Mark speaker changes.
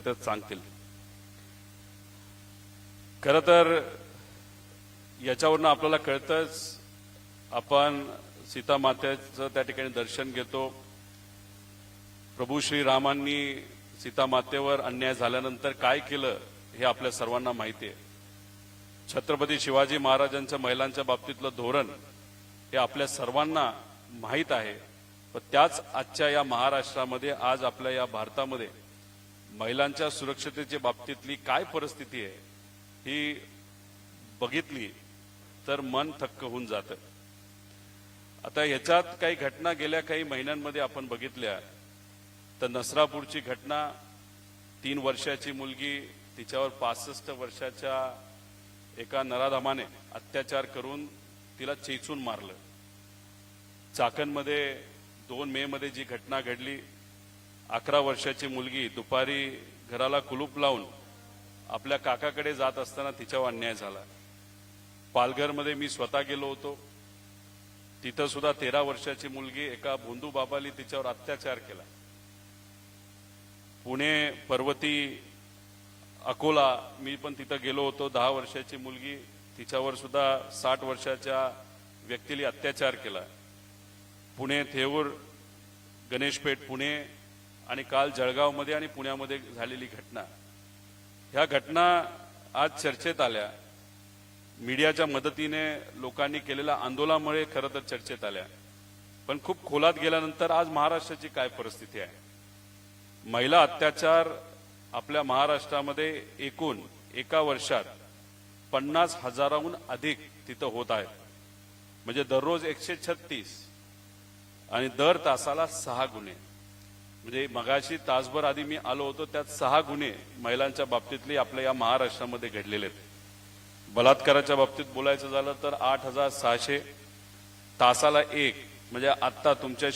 Speaker 1: सांगतील। खरं तर याच्यावरून आपल्याला कळतंच, आपण सीता मातेचं त्या ठिकाणी दर्शन घेतो। प्रभू श्रीरामांनी सीता मातेवर अन्याय झाल्यानंतर काय केलं हे आपल्या सर्वांना माहिती आहे। छत्रपती शिवाजी महाराजांच्या महिलांच्या बाबतीतलं धोरण हे आपल्या सर्वांना माहित आहे। पण त्याच आजच्या या महाराष्ट्रामध्ये, आज आपल्या या भारतामध्ये महिलांच्या सुरक्षतेच्या बाबतीतली काय परिस्थिती आहे ही बघितली तर मन थक्क होऊन जातं। आता याच्यात काही घटना गेल्या काही महिन्यांमध्ये आपण बघितल्या तर नसरापूरची घटना, 3 वर्षाची मुलगी, तिच्यावर 65 वर्षाच्या एका नराधमाने अत्याचार करून तिला चेचून मारलं। चाकणमध्ये 2 मे मध्ये जी घटना घडली, 11 वर्षाची मुलगी दुपारी घराला कुलूप लावून आपल्या काकाकडे जात असताना तिच्यावर अन्याय झाला। पालघरमध्ये मी स्वतः गेलो होतो, तिथं सुद्धा 13 वर्षाची मुलगी एका भोंदू बाबाली तिच्यावर अत्याचार केला। पुणे, पर्वती, अकोला मी पण तिथं गेलो होतो, 10 वर्षाची मुलगी, तिच्यावर सुद्धा 60 वर्षाच्या व्यक्तीने अत्याचार केला। पुणे, थेऊर, गणेशपेठ पुणे आणि काल जळगावमध्ये आणि पुण्यामध्ये झालेली घटना, ह्या घटना आज चर्चेत आल्या। मीडियाच्या मदतीने लोकांनी केलेल्या आंदोलनामुळे खरं तर चर्चेत आल्या। पण खूप खोलात गेल्यानंतर आज महाराष्ट्राची काय परिस्थिती आहे। महिला अत्याचार आपल्या महाराष्ट्रामध्ये एकूण एका वर्षात 50,000हून अधिक तिथं होत आहेत। म्हणजे दररोज 136 आणि दर तासाला 6 गुन्हे। म्हणजे मगाशी तासभर आधी मी आलो होतो, त्यात 6 गुन्हे महिलांच्या बाबतीतले आपल्या या महाराष्ट्रामध्ये घडलेले आहेत। बलात्काराच्या बाबतीत बोलायचं झालं तर 8,600, तासाला 1, म्हणजे आता तुमच्या